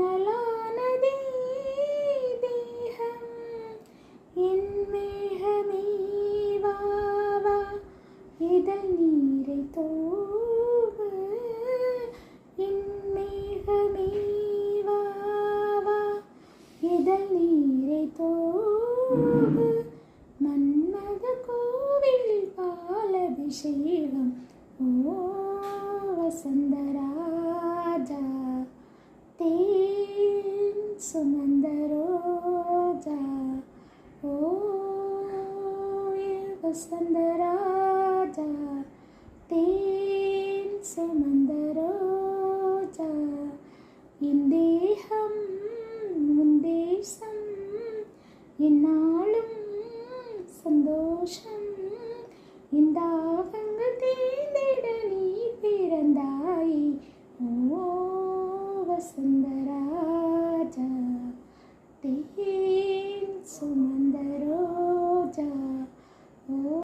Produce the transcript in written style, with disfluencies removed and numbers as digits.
தனலானதே தேகம் என் மேகமே வா வா இதழ் நீரை தூவு என் மேகமே வா வா இதழ் நீரை தூவு மன்மத கோவிலில் பாலபிஷேகம் ஓ வசந்தராஜா தேன் சுமந்த ரோஜா ஓ வசந்தராஜா தேன் சுமந்த ரோஜா என் தேகம் உன் தேசம் என்னாலும் சந்தோஷம்